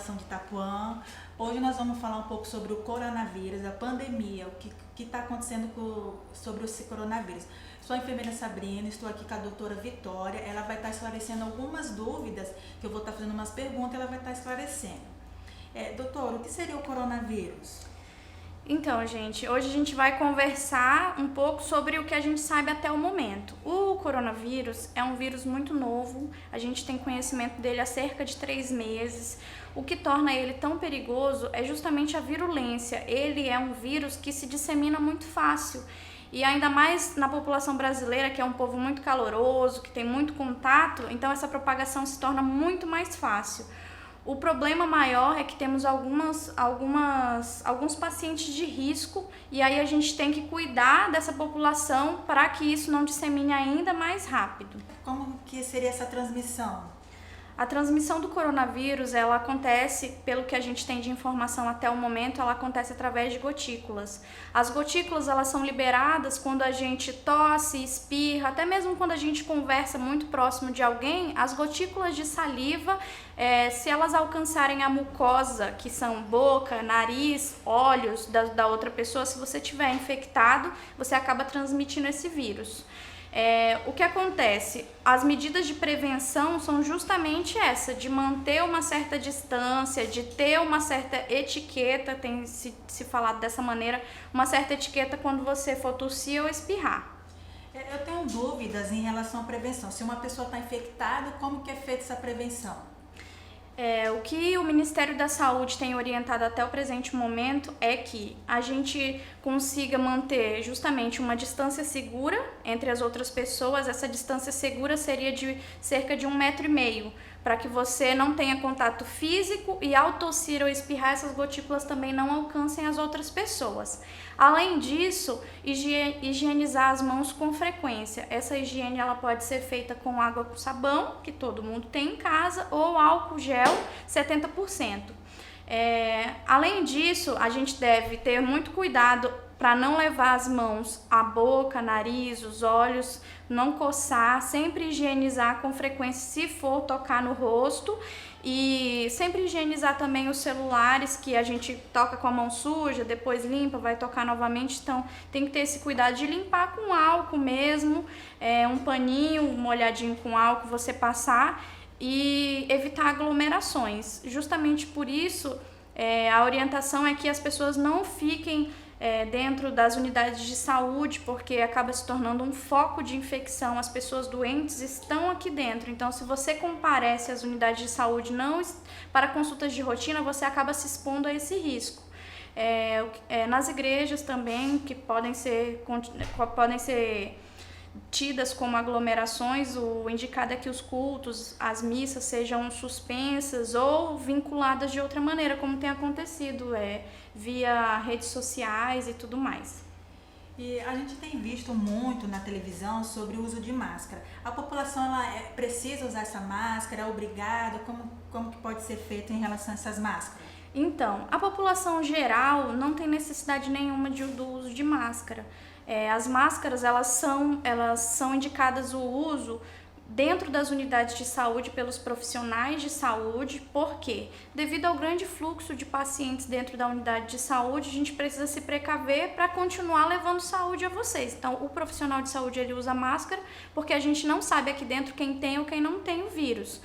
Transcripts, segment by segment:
população de Itapuã. Hoje nós vamos falar um pouco sobre o coronavírus, a pandemia, o que está acontecendo sobre esse coronavírus. Sou a enfermeira Sabrina, estou aqui com a doutora Vitória, ela vai estar esclarecendo algumas dúvidas, que eu vou estar fazendo umas perguntas, ela vai estar esclarecendo. Doutora, o que seria o coronavírus? Então, gente, hoje a gente vai conversar um pouco sobre o que a gente sabe até o momento. O coronavírus é um vírus muito novo, a gente tem conhecimento dele há cerca de 3 meses. O que torna ele tão perigoso é justamente a virulência. Ele é um vírus que se dissemina muito fácil. E ainda mais na população brasileira, que é um povo muito caloroso, que tem muito contato, então essa propagação se torna muito mais fácil. O problema maior é que temos alguns pacientes de risco e aí a gente tem que cuidar dessa população para que isso não dissemine ainda mais rápido. Como que seria essa transmissão? A transmissão do coronavírus, ela acontece, pelo que a gente tem de informação até o momento, ela acontece através de gotículas. As gotículas, elas são liberadas quando a gente tosse, espirra, até mesmo quando a gente conversa muito próximo de alguém, as gotículas de saliva, se elas alcançarem a mucosa, que são boca, nariz, olhos da outra pessoa, se você estiver infectado, você acaba transmitindo esse vírus. O que acontece? As medidas de prevenção são justamente essa, de manter uma certa distância, de ter uma certa etiqueta, tem se falado dessa maneira, uma certa etiqueta quando você for tossir ou espirrar. Eu tenho dúvidas em relação à prevenção. Se uma pessoa está infectada, como que é feita essa prevenção? O que o Ministério da Saúde tem orientado até o presente momento é que a gente consiga manter justamente uma distância segura entre as outras pessoas. Essa distância segura seria de cerca de 1,5 metro, para que você não tenha contato físico e ao tossir ou espirrar, essas gotículas também não alcancem as outras pessoas. Além disso, higienizar as mãos com frequência. Essa higiene ela pode ser feita com água com sabão, que todo mundo tem em casa, ou álcool gel 70%. Além disso, a gente deve ter muito cuidado para não levar as mãos à boca, nariz, os olhos, não coçar, sempre higienizar com frequência se for tocar no rosto e sempre higienizar também os celulares que a gente toca com a mão suja, depois limpa, vai tocar novamente, então tem que ter esse cuidado de limpar com álcool mesmo, um paninho molhadinho com álcool você passar e evitar aglomerações. Justamente por isso, a orientação é que as pessoas não fiquem dentro das unidades de saúde, porque acaba se tornando um foco de infecção, as pessoas doentes estão aqui dentro, então se você comparece às unidades de saúde não para consultas de rotina, você acaba se expondo a esse risco. Nas igrejas também, que podem ser tidas como aglomerações, o indicado é que os cultos, as missas sejam suspensas ou vinculadas de outra maneira, como tem acontecido, via redes sociais e tudo mais. E a gente tem visto muito na televisão sobre o uso de máscara. A população precisa usar essa máscara, é obrigada? Como que pode ser feito em relação a essas máscaras? Então, a população geral não tem necessidade nenhuma do uso de máscara. As máscaras elas são indicadas o uso dentro das unidades de saúde pelos profissionais de saúde, porque devido ao grande fluxo de pacientes dentro da unidade de saúde, a gente precisa se precaver para continuar levando saúde a vocês. Então, o profissional de saúde ele usa máscara porque a gente não sabe aqui dentro quem tem ou quem não tem o vírus.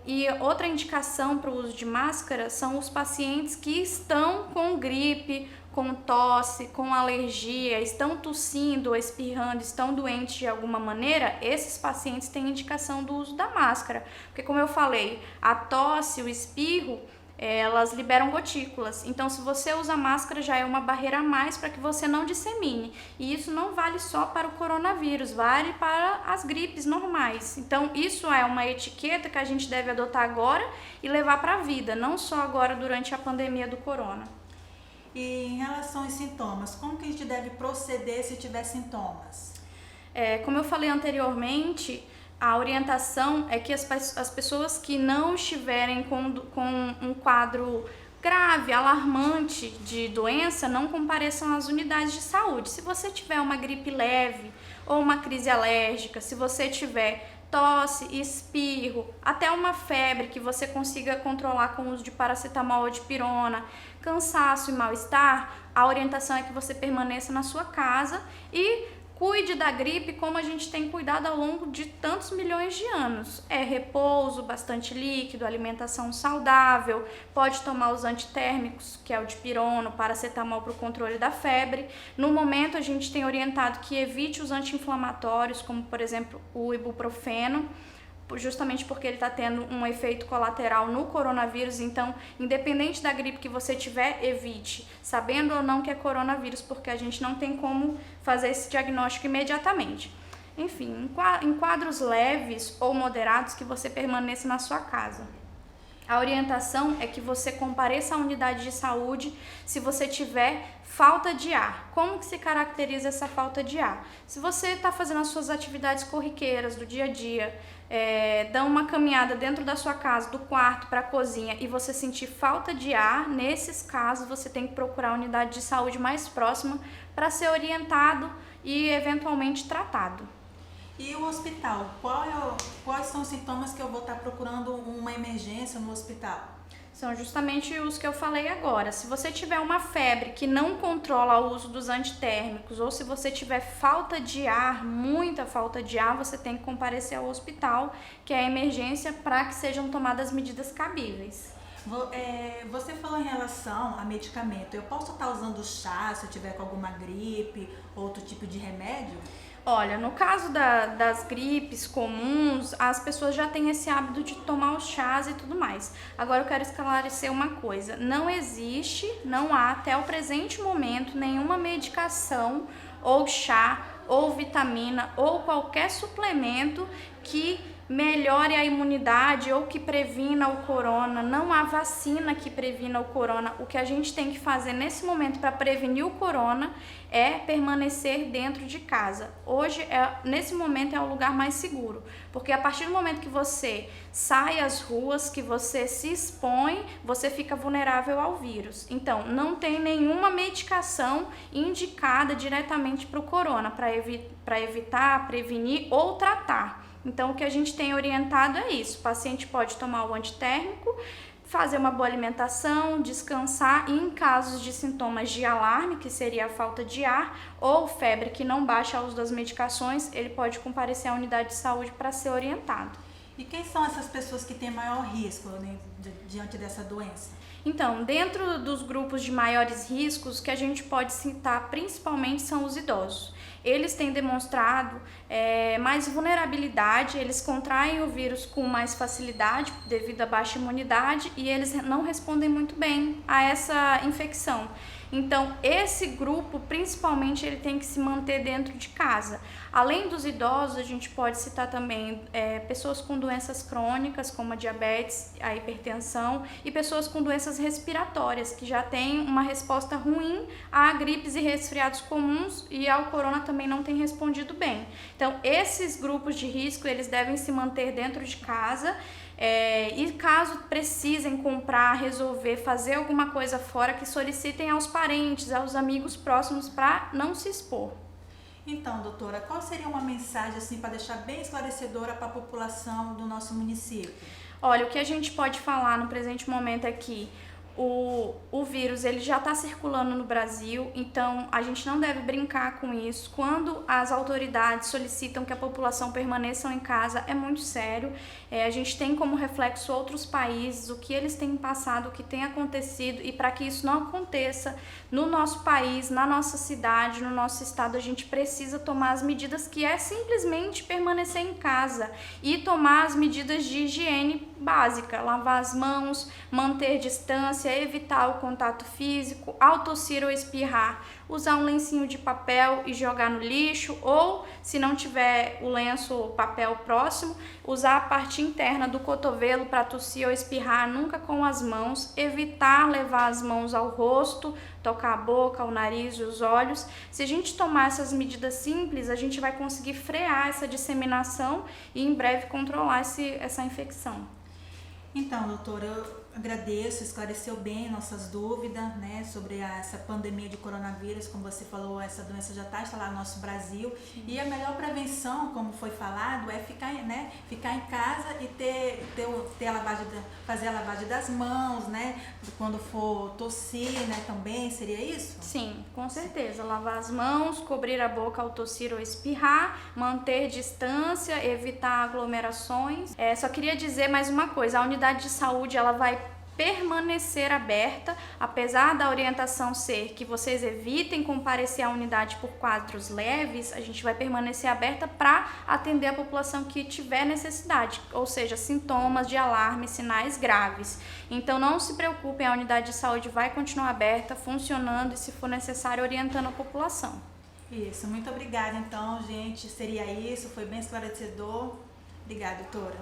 E outra indicação para o uso de máscara são os pacientes que estão com gripe, com tosse, com alergia, estão tossindo, espirrando, estão doentes de alguma maneira, esses pacientes têm indicação do uso da máscara. Porque como eu falei, a tosse, o espirro, elas liberam gotículas. Então, se você usa máscara, já é uma barreira a mais para que você não dissemine. E isso não vale só para o coronavírus, vale para as gripes normais. Então, isso é uma etiqueta que a gente deve adotar agora e levar para a vida, não só agora durante a pandemia do corona. E em relação aos sintomas, como que a gente deve proceder se tiver sintomas? Como eu falei anteriormente, a orientação é que as pessoas que não estiverem com um quadro grave, alarmante de doença, não compareçam às unidades de saúde. Se você tiver uma gripe leve ou uma crise alérgica, se você tiver tosse, espirro, até uma febre que você consiga controlar com o uso de paracetamol ou de pirona, cansaço e mal-estar, a orientação é que você permaneça na sua casa e cuide da gripe como a gente tem cuidado ao longo de tantos milhões de anos. É repouso, bastante líquido, alimentação saudável, pode tomar os antitérmicos, que é o dipirona, o paracetamol para o controle da febre. No momento a gente tem orientado que evite os anti-inflamatórios, como por exemplo o ibuprofeno, justamente porque ele está tendo um efeito colateral no coronavírus. Então, independente da gripe que você tiver, evite, sabendo ou não que é coronavírus, porque a gente não tem como fazer esse diagnóstico imediatamente. Enfim, em quadros leves ou moderados, que você permaneça na sua casa. A orientação é que você compareça à unidade de saúde se você tiver falta de ar. Como que se caracteriza essa falta de ar? Se você está fazendo as suas atividades corriqueiras do dia a dia, dá uma caminhada dentro da sua casa, do quarto para a cozinha, e você sentir falta de ar, nesses casos você tem que procurar a unidade de saúde mais próxima para ser orientado e eventualmente tratado. E o hospital? Quais são os sintomas que eu vou estar procurando uma emergência no hospital? São justamente os que eu falei agora. Se você tiver uma febre que não controla o uso dos antitérmicos, ou se você tiver falta de ar, muita falta de ar, você tem que comparecer ao hospital, que é a emergência, para que sejam tomadas medidas cabíveis. Você falou em relação a medicamento. Eu posso estar usando chá se eu tiver com alguma gripe, outro tipo de remédio? Olha, no caso das gripes comuns, as pessoas já têm esse hábito de tomar os chás e tudo mais. Agora eu quero esclarecer uma coisa: não há até o presente momento nenhuma medicação ou chá ou vitamina ou qualquer suplemento que melhore a imunidade ou que previna o corona. Não há vacina que previna o corona. O que a gente tem que fazer nesse momento para prevenir o corona é permanecer dentro de casa. Hoje, nesse momento, é o lugar mais seguro, porque a partir do momento que você sai às ruas, que você se expõe, você fica vulnerável ao vírus. Então, não tem nenhuma medicação indicada diretamente para o corona, para evitar, prevenir ou tratar. Então, o que a gente tem orientado é isso: o paciente pode tomar o antitérmico, fazer uma boa alimentação, descansar, e em casos de sintomas de alarme, que seria a falta de ar, ou febre que não baixa ao uso das medicações, ele pode comparecer à unidade de saúde para ser orientado. E quem são essas pessoas que têm maior risco, né, diante dessa doença? Então, dentro dos grupos de maiores riscos, que a gente pode citar principalmente são os idosos. Eles têm demonstrado mais vulnerabilidade, eles contraem o vírus com mais facilidade devido à baixa imunidade, e eles não respondem muito bem a essa infecção. Então, esse grupo, principalmente, ele tem que se manter dentro de casa. Além dos idosos, a gente pode citar também pessoas com doenças crônicas, como a diabetes, a hipertensão, e pessoas com doenças respiratórias, que já têm uma resposta ruim a gripes e resfriados comuns, e ao corona também não tem respondido bem. Então, esses grupos de risco, eles devem se manter dentro de casa. E caso precisem comprar, resolver, fazer alguma coisa fora, que solicitem aos parentes, aos amigos próximos, para não se expor. Então, doutora, qual seria uma mensagem assim para deixar bem esclarecedora para a população do nosso município? Olha, o que a gente pode falar no presente momento é que o vírus ele já está circulando no Brasil, então a gente não deve brincar com isso. Quando as autoridades solicitam que a população permaneça em casa, é muito sério. A gente tem como reflexo outros países, o que eles têm passado, o que tem acontecido, e para que isso não aconteça no nosso país, na nossa cidade, no nosso estado, a gente precisa tomar as medidas, que é simplesmente permanecer em casa e tomar as medidas de higiene básica: lavar as mãos, manter distância, evitar o contato físico, ao tossir ou espirrar, usar um lencinho de papel e jogar no lixo, ou, se não tiver o lenço ou papel próximo, usar a parte interna do cotovelo para tossir ou espirrar, nunca com as mãos, evitar levar as mãos ao rosto, tocar a boca, o nariz e os olhos. Se a gente tomar essas medidas simples, a gente vai conseguir frear essa disseminação e em breve controlar essa infecção. Então, doutora, Agradeço, esclareceu bem nossas dúvidas, né, sobre essa pandemia de coronavírus. Como você falou, essa doença já está instalada no nosso Brasil. Sim. E a melhor prevenção, como foi falado, é ficar em casa e fazer a lavagem das mãos, né, quando for tossir, né, também, seria isso? Sim, com certeza. Lavar as mãos, cobrir a boca ao tossir ou espirrar, manter distância, evitar aglomerações. Só queria dizer mais uma coisa, a unidade de saúde ela vai permanecer aberta, apesar da orientação ser que vocês evitem comparecer à unidade por quadros leves, a gente vai permanecer aberta para atender a população que tiver necessidade, ou seja, sintomas de alarme, sinais graves. Então não se preocupem, a unidade de saúde vai continuar aberta, funcionando e, se for necessário, orientando a população. Isso, muito obrigada então, gente, seria isso, foi bem esclarecedor. Obrigada, doutora.